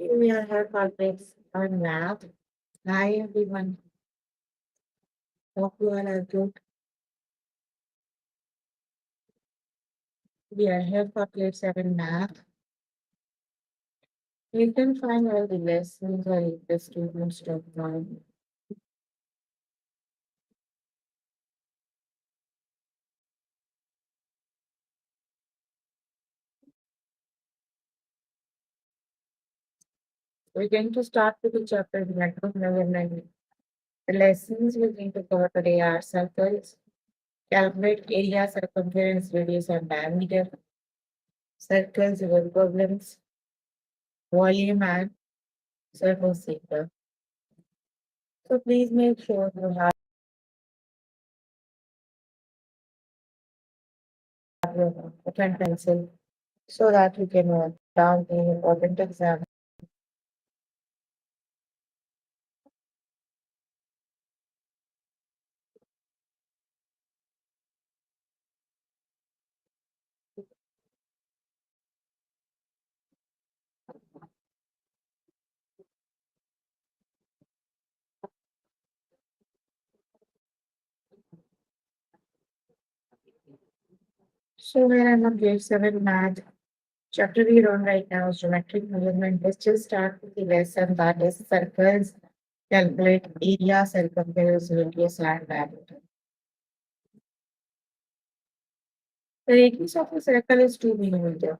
We are here for this on math. Hi everyone. Hope you all are good. We are here for grade 7 math. You can find all the lessons or the students.com. We're going to start with the chapter network measurement. The lessons we're going to cover today are circles, calculate area, circumference, radius, and diameter, circles, with problems, volume, and surface sector. So please make sure you have a pen pencil so that you can note down the important exam. So we're on grade 7 math. Chapter we're on right now is geometric measurement. Let's just start with the lesson that is circles, calculate area, circumference, radius, and diameter. The radius of a circle is 2 millimeter.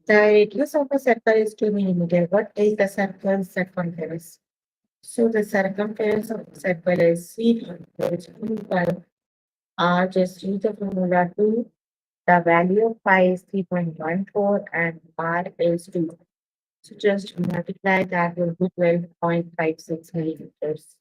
The radius of a circle is 2 millimeter. What is the circle's circumference? So the circumference of the circle is C, which is equal R. Just use the formula 2. The value of pi is 3.14 and R is 2. So just multiply that will be 12.56 millimeters.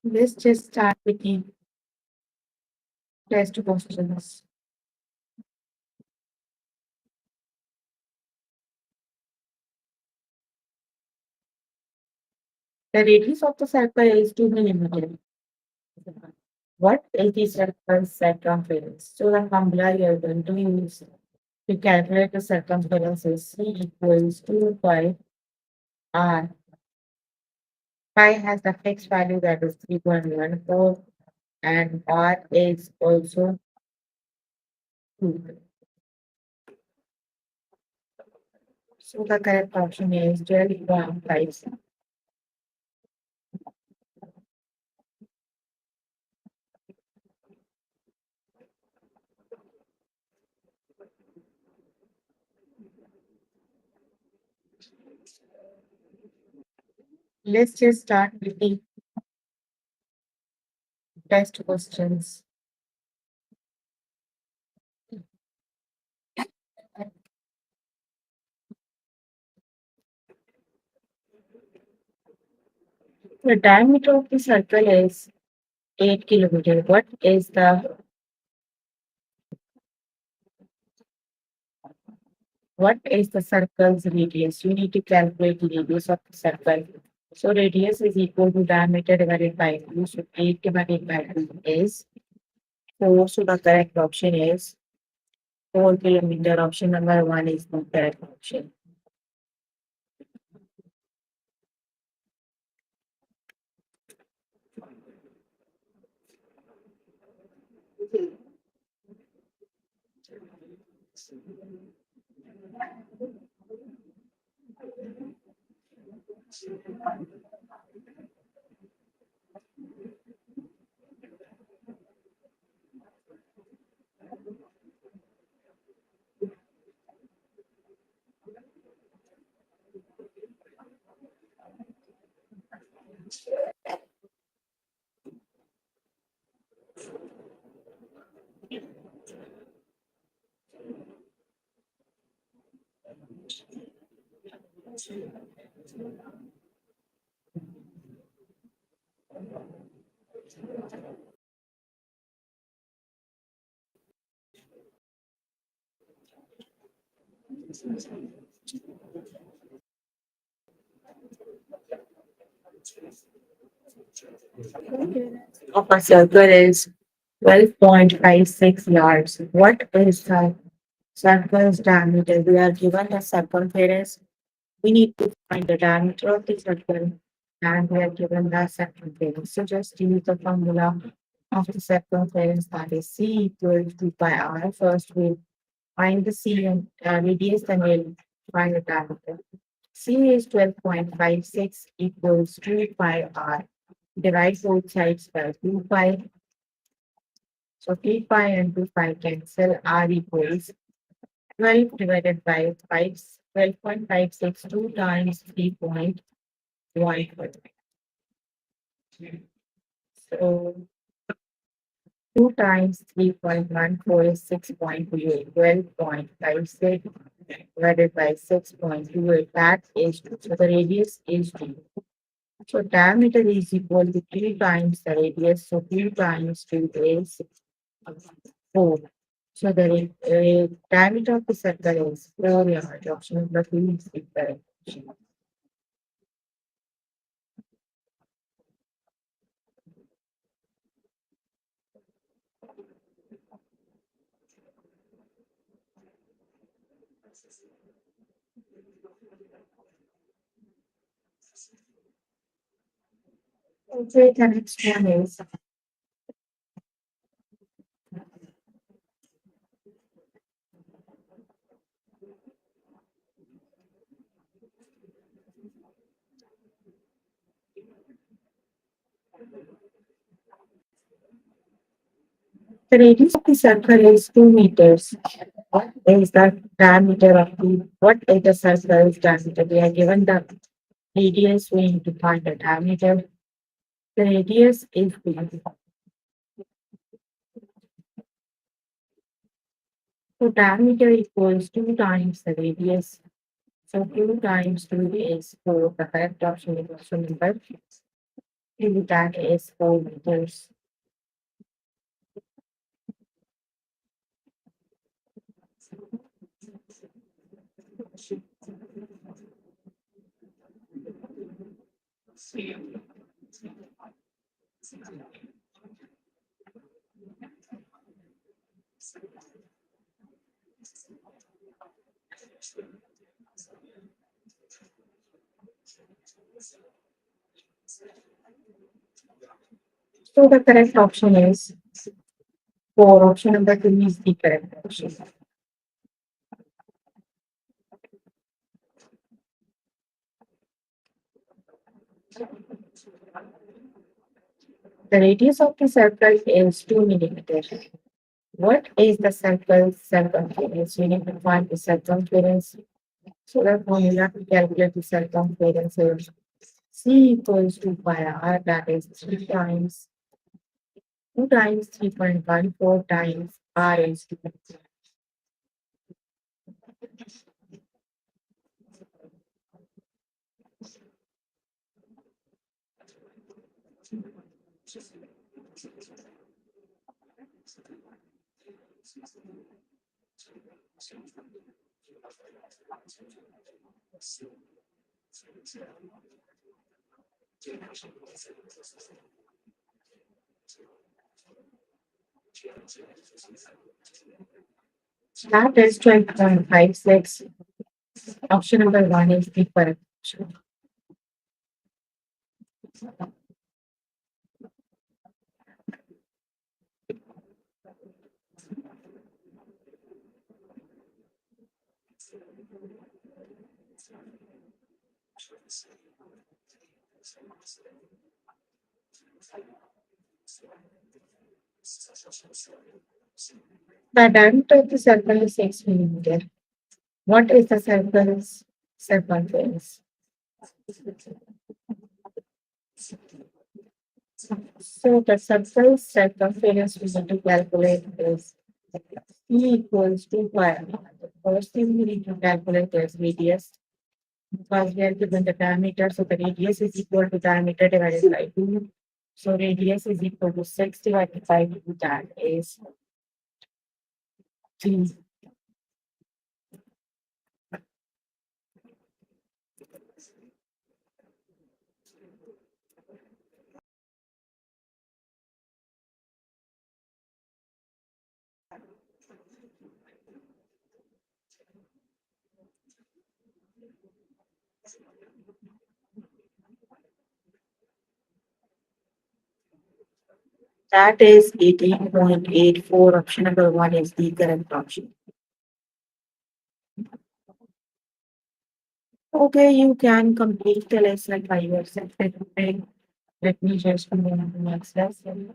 Let's just start with the test questions. The radius of the circle is 2 millimeters. What is the circle's circumference? So the formula you are going to use to calculate the circumference is C equals 2 pi R. Pi has the fixed value that is 3.14 and R is also 2. So the correct option is 12.5. Let's just start with the test questions. The diameter of the circle is 8 kilometers. What is the circle's radius? You need to calculate the radius of the circle. So radius is equal to diameter divided by 2. So 8 divided by 2 is 4. So the correct option is 4 kilometer. Option number 1 is the correct option. Of a circle is 12.56 yards. What is the circle's diameter? We are given the circumference. We need to find the diameter of the circle and we are given the circumference. So just use the formula of the circumference that is C equals to pi r. First we'll find the C and radius, then we'll find the diameter. C is 12.56 equals 2 pi r. Divide both sides by 2 pi. So 3 pi and 2 pi cancel. R equals 12 divided by 5, 12.56, 2 times 3.14. So 2 times 3.14 is 6.28. 12.56 divided by 6.28. That is 2. So the radius is 2. So diameter is equal to 3 times the radius. So 3 times 2 is 4. So the diameter of the circle is 4 yards. Option number 2 is the correct option. Okay, the next one is the radius of the circle is 2 meters. What is the diameter of the what is the circle's diameter? We are given the radius, we need to find the diameter. The radius is B. So diameter equals 2 times the radius. So 2 times 2 is 4. The correct option is option number 2. That is 4 meters. So the correct option is 4. Option number 2 is the correct option. The radius of the circle is 2 millimeters. What is the circle's circumference? We need to find the circumference. So the formula to calculate the circumference is C equals to pi r, that is 3 times 2 times 3.14 times r is to that is 12.56. Option number 1 is the correct option. The diameter of the circle is 6 millimeter. What is the circle's circumference? So the circle's circumference we need to calculate is E equals to pi r. The first thing we need to calculate is radius. because we are given the diameter, so the radius is equal to diameter divided by 2. So radius is equal to 6 divided by 2, that is 3. That is 18.84. Option number 1 is the correct option. Okay, you can complete the lesson by yourself. Let me just move on to the next lesson.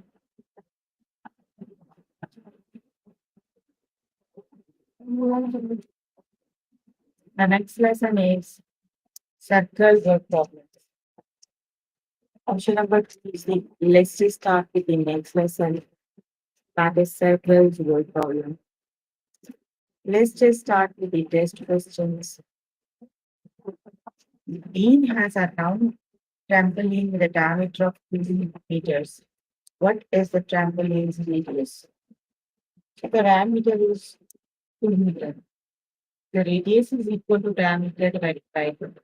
The next lesson is circle word problem. Option number 3 is the, let's just start with the next lesson. That is circles word problem. Let's just start with the test questions. Bean has a round trampoline with a diameter of 2 meters. What is the trampoline's radius? The diameter is 2 meters. The radius is equal to diameter divided by 2.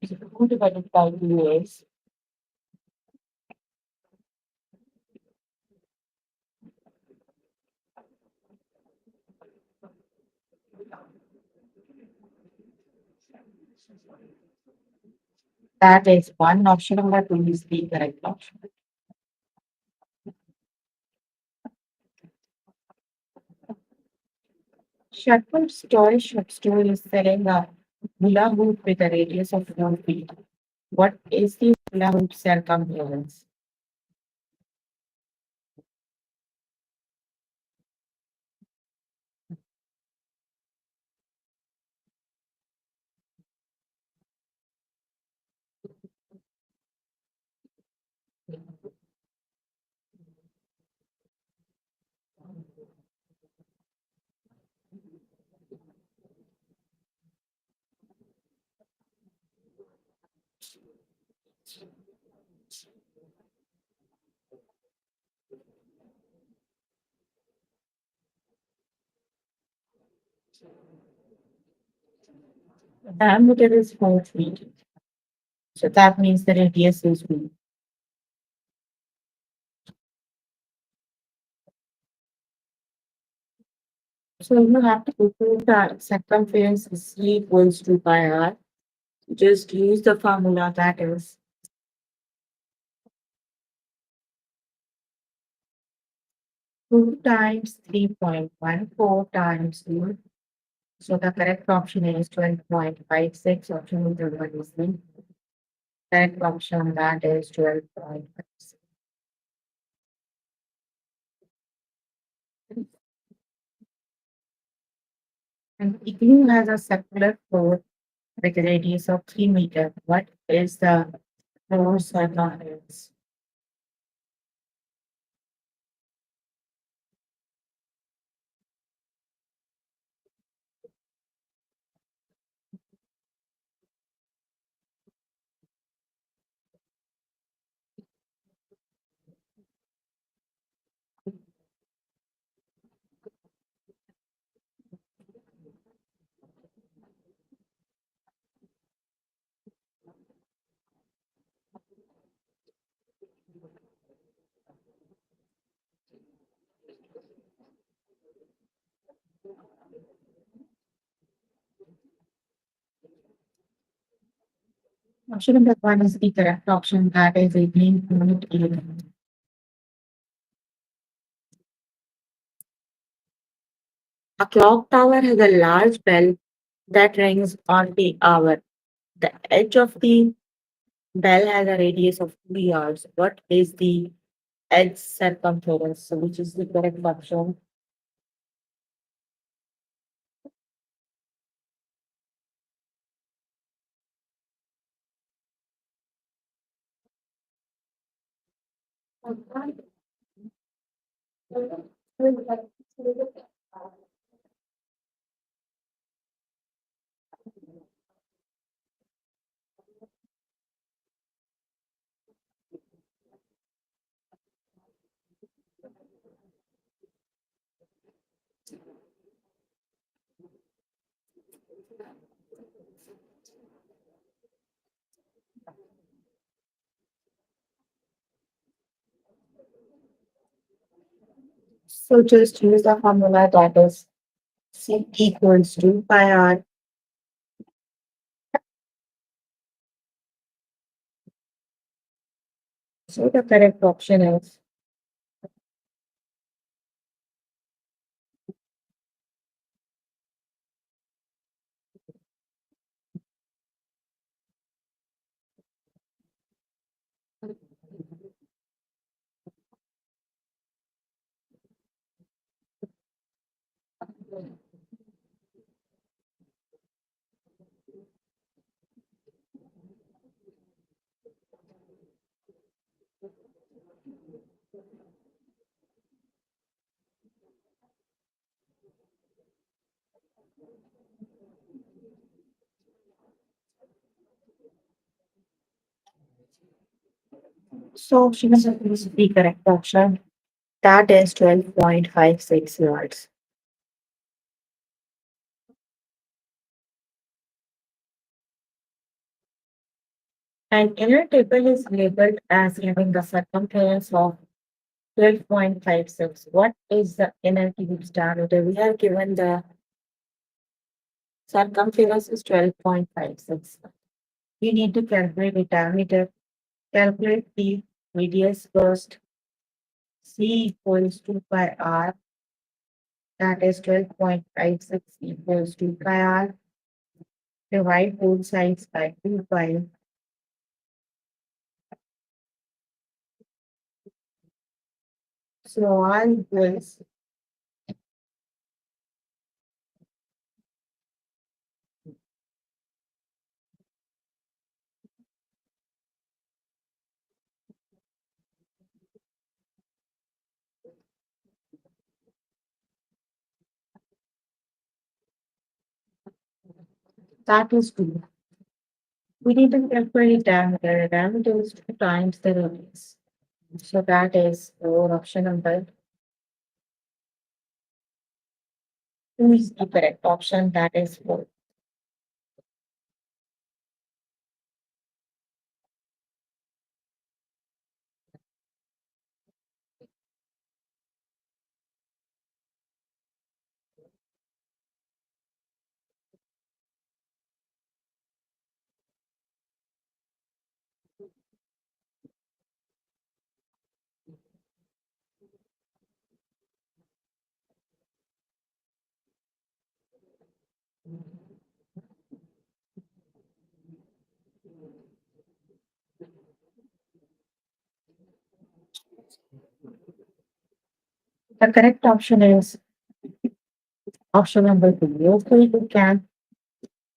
So 2 divided by 2 is that is 1. Option number 2 is the correct option. Shepherd's toy shop store is selling a hula hoop with a radius of 4 feet. What is the hula hoop circumference? The diameter is 4 feet. So that means the radius is 2. So you have to prove that circumference is C equals to pi r. Just use the formula that is 2 times 3.14 times 2. So the correct option is 12.56. Option number 1 is the correct option, that is 12.56. And igloo has a circular floor with a radius of 3 meters. What is the floor circumference? Option number 1 is the correct option, that is 18.11. A clock tower has a large bell that rings on the hour. The edge of the bell has a radius of 2 yards. What is the edge circumference? So which is the correct option? So just use the formula that is C equals to pi r. So the correct option is so option is the correct option. That is 12.56 yards. An inner table is labeled as having the circumference of 12.56. What is the inner cube's diameter? We are given the circumference is 12.56. We need to calculate the diameter. Calculate the radius first. C equals to pi r. That is 12.56 equals to pi r. Divide both sides by 2 pi. So r equals that is 2. We need to calculate diameter. Diameter is 2 times the radius. So that is our option number 2 is the correct option. That is 4. The correct option is option number 2. Okay, you can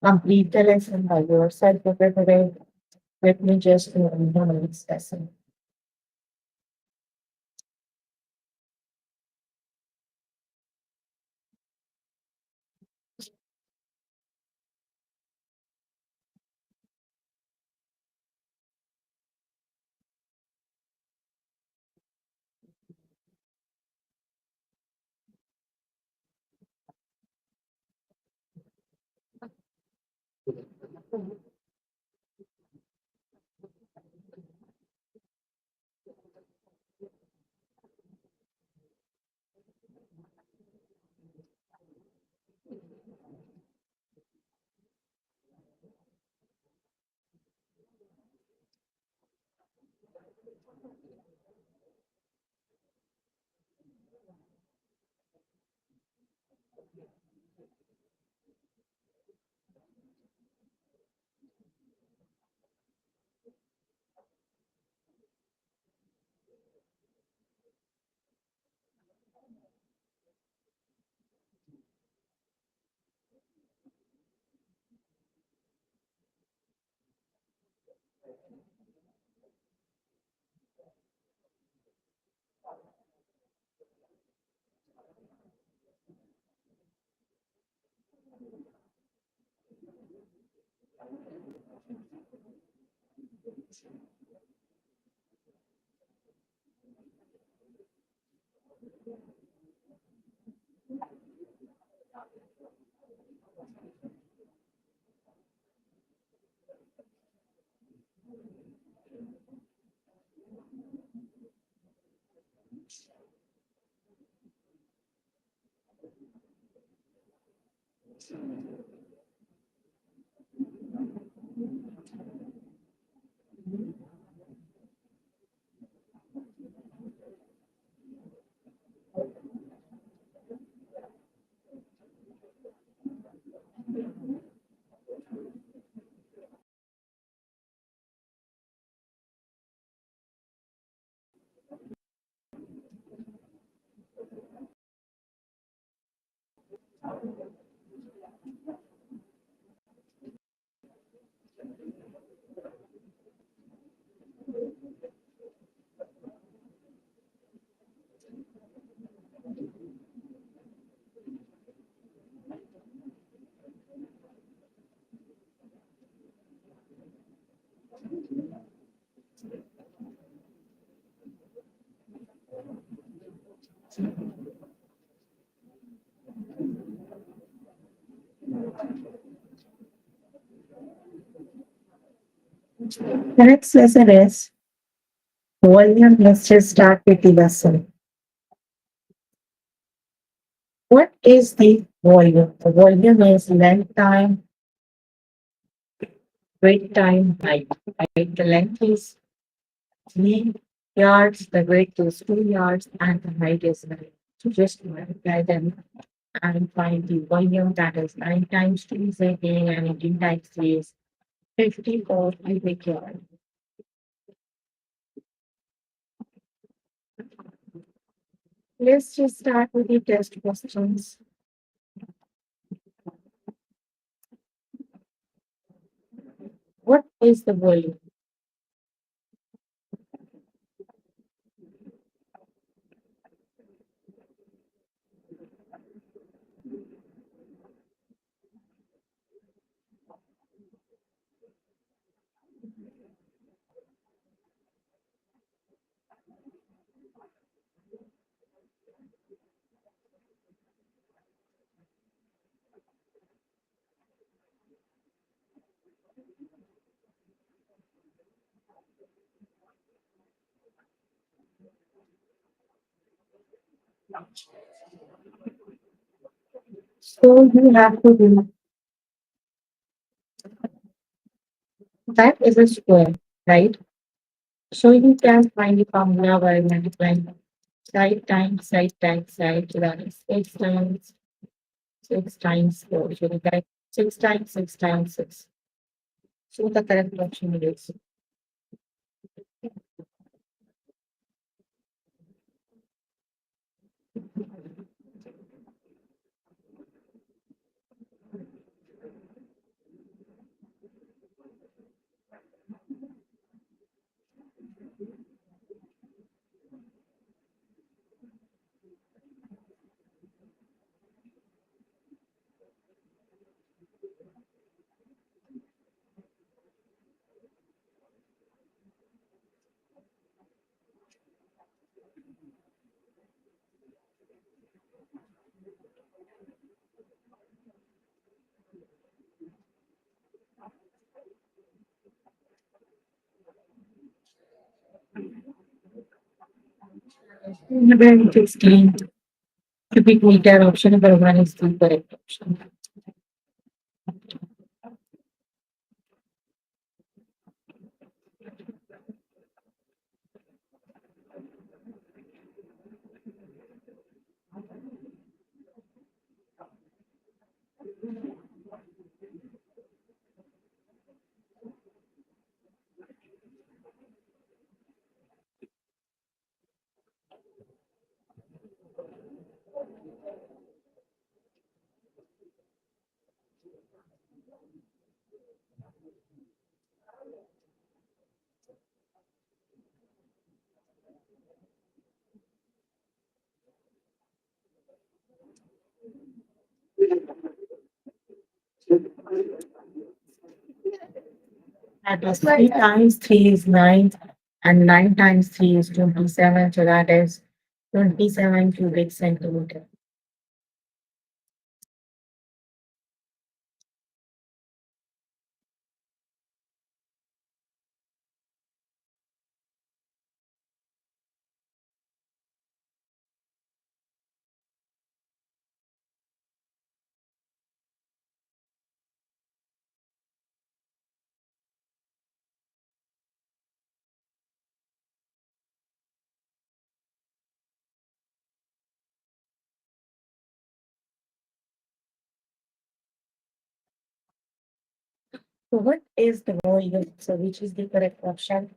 complete the lesson by yourself. Okay, today. Let me just do the next lesson. The next lesson is volume. Let's just start with the lesson. What is the volume? The volume is length time, weight time, height. Height, the length is 3 yards, the width is 2 yards, and the height is 9. So just multiply them and find the volume, that is 9 times 2 is 18 and 18 times 3 is 54 cubic yard. Let's just start with the test questions. What is the volume? So you have to do that is a square, right? So you can find the formula by multiplying side times side. So that is 6 4. So we get 6 times 6 times 6. So the correct option is. Number 16. Cubic meter option number 1 is the correct option. That is 3 times 3 is 9 and 9 times 3 is 27. So that is 27 cubic centimeter. So what is the volume? So which is the correct option?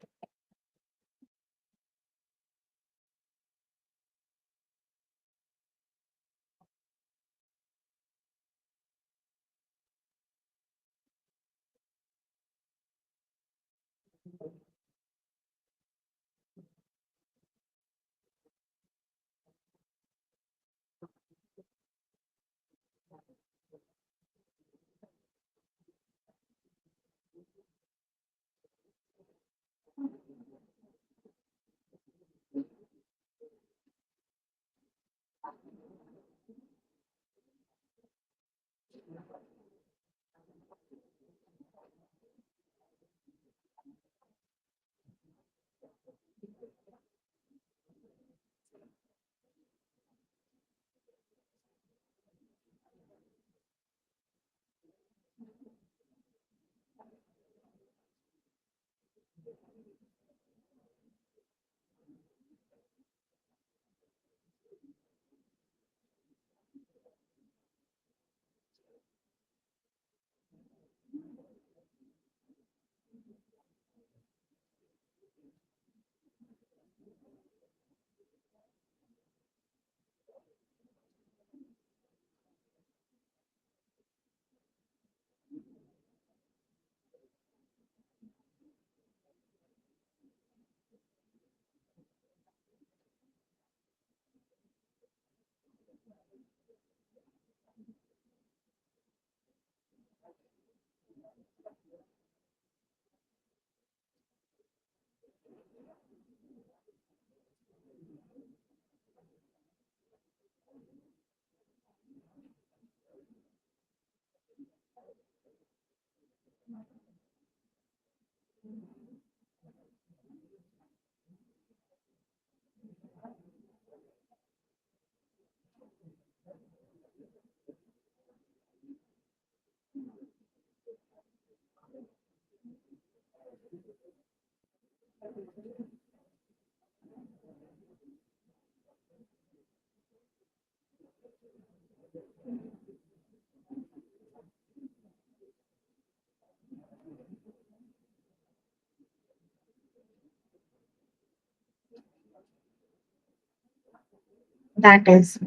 That is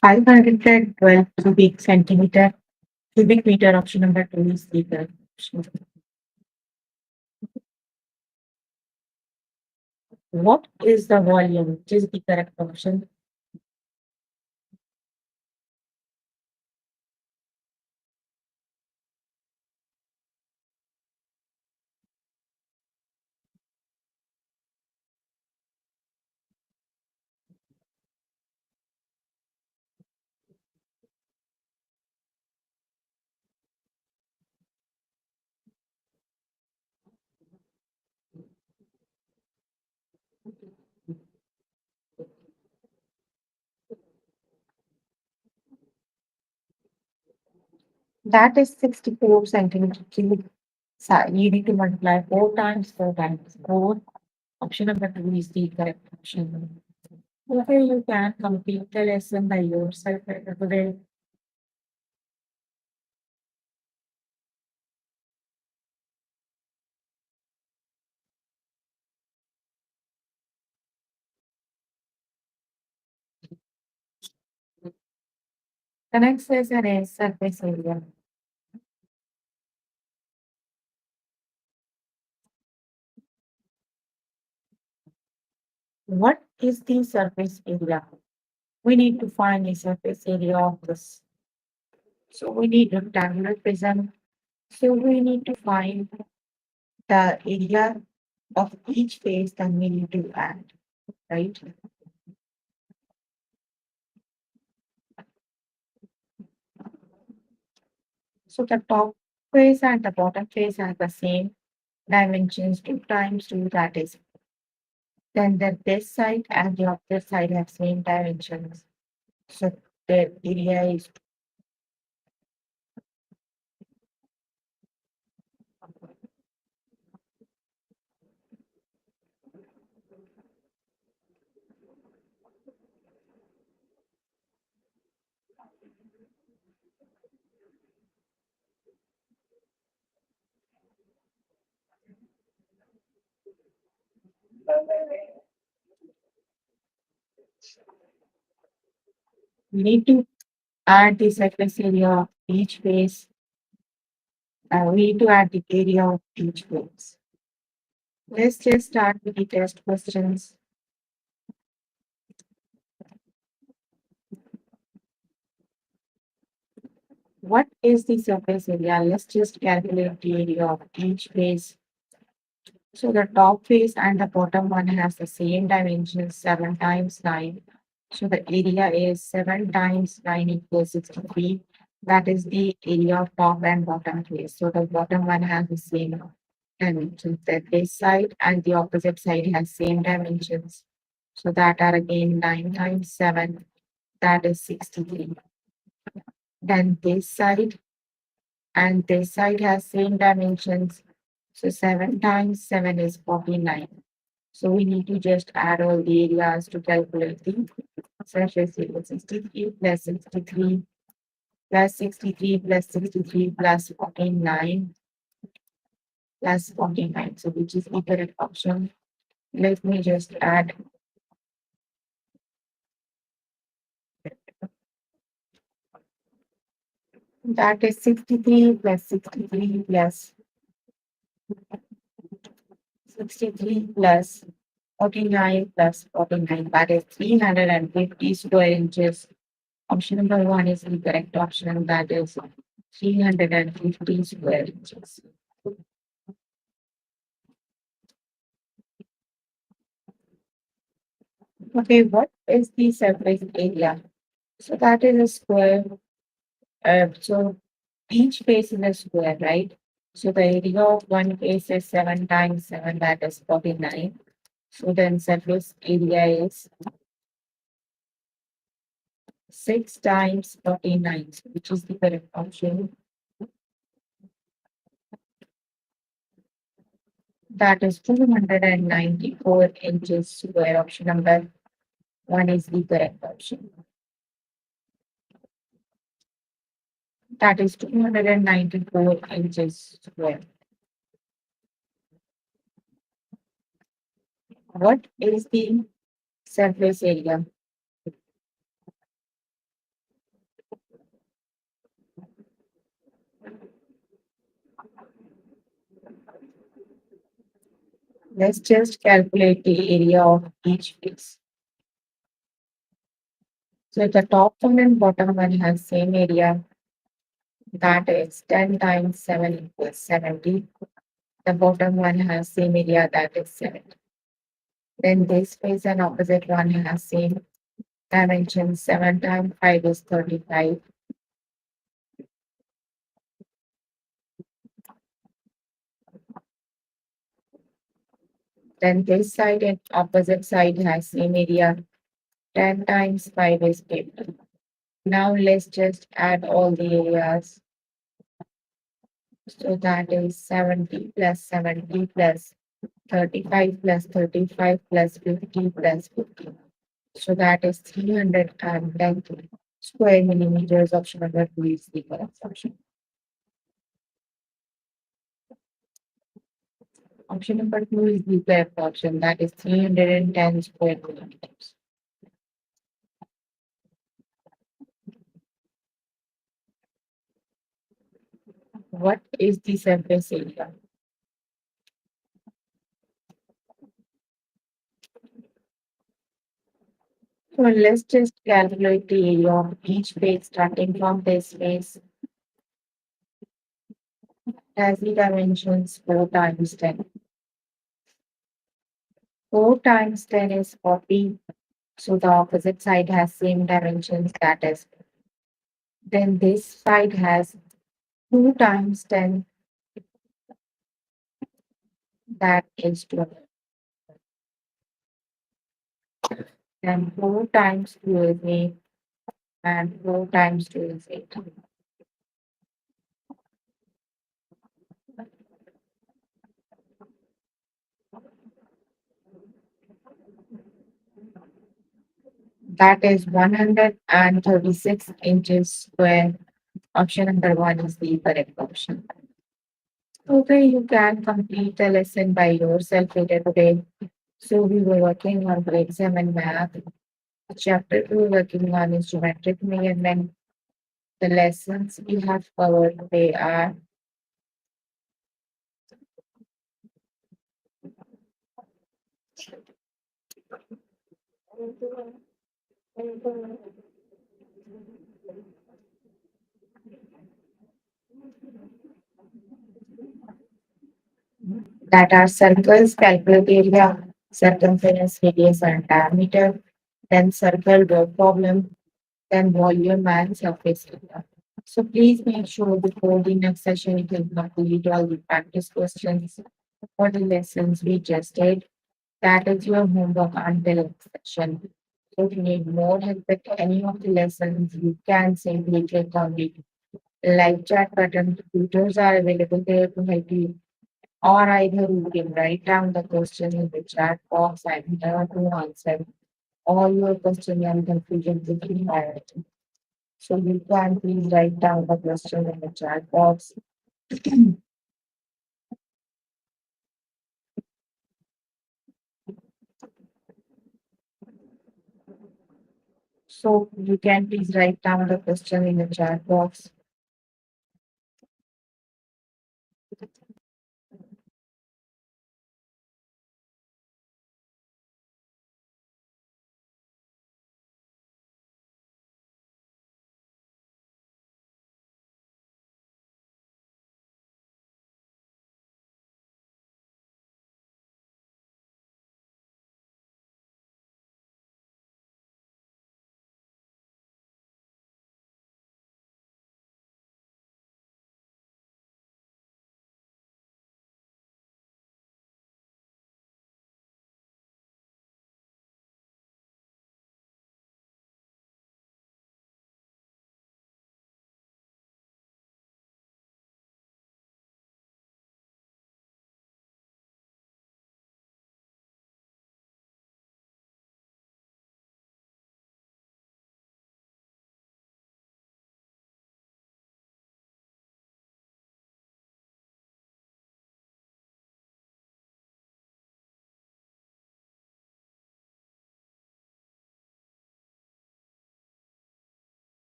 512 cubic centimeter, cubic meter. Option number two is the correct option. What is the volume? Which is the correct option? That is 64 centimeter cube. So you need to multiply 4 times 4. Option number two is the correct option. Okay, you can complete the lesson by yourself today. The next lesson is surface area. What is the surface area? We need to find the surface area of this. So we need rectangular prism. So we need to find the area of each face, then we need to add, right? So the top face and the bottom face have the same dimensions, 2 times 2, that is. Then this side and the opposite side have same dimensions. So the area is. We need to add the surface area of each face. We need to add the area of each face. Let's just start with the test questions. What is the surface area? Let's just calculate the area of each face. So the top face and the bottom one has the same dimensions, 7 times 9. So the area is 7 times 9 equals 63. That is the area of top and bottom face. So the bottom one has the same dimensions. That this side and the opposite side has same dimensions. So that are again 9 times 7. That is 63. Then this side and this side has same dimensions. So 7 times 7 is 49. So we need to just add all the areas to calculate the surface area. 63 plus 63 plus 63 plus 63 plus 49 plus 49. So which is the correct option? Let me just add that is 63 plus 63 plus 63 plus 49 plus 49. That is 350 square inches. Option number one is the correct option. That is 350 square inches. Okay, what is the surface area? So that is a square. So each face is a square, right? So the area of one face is 7 times 7, that is 49. So then surface area is 6 times 49, which is the correct option. That is 294 inches square. Option number one is the correct option. That is 294 inches square. What is the surface area? Let's just calculate the area of each face. So the top one and bottom one has same area. That is 10 times 7 equals 70. The bottom one has same area, that is 70. Then this face and opposite one has same dimensions. 7 times 5 is 35. Then this side and opposite side has same area. 10 times 5 is 50. Now let's just add all the areas. So that is 70 plus 70 plus 35 plus 35 plus 50 plus 50. So that is 310 square millimeters. Option number two is the correct option. Option number two is the correct option. That is 310 square millimeters. What is the surface area? So let's just calculate the area of each face starting from this face. Has the dimensions 4 times 10. 4 times 10 is 40. So the opposite side has same dimensions, that is. Then this side has 2 times 10, that is 12. Then 4 times 2 is 8, and 4 times 2 is 8. That is 136 inches square. Option number one is the correct option. Okay, you can complete the lesson by yourself later today. So we were working on grade 7 math. The chapter we were working on is geometric measurement. The lessons we have covered today are that are circles, calculate area, circumference, radius, and diameter, then circle the problem, then volume and surface area. So please make sure before the next session you can complete all the practice questions for the lessons we just did. That is your homework until next session. If you need more help with any of the lessons, you can simply click on the live chat button. Tutors are available there to help you. Or either you can write down the question in the chat box and here to answer all your question and confusion within priority. So you can please write down the question in the chat box. So you can please write down the question in the chat box.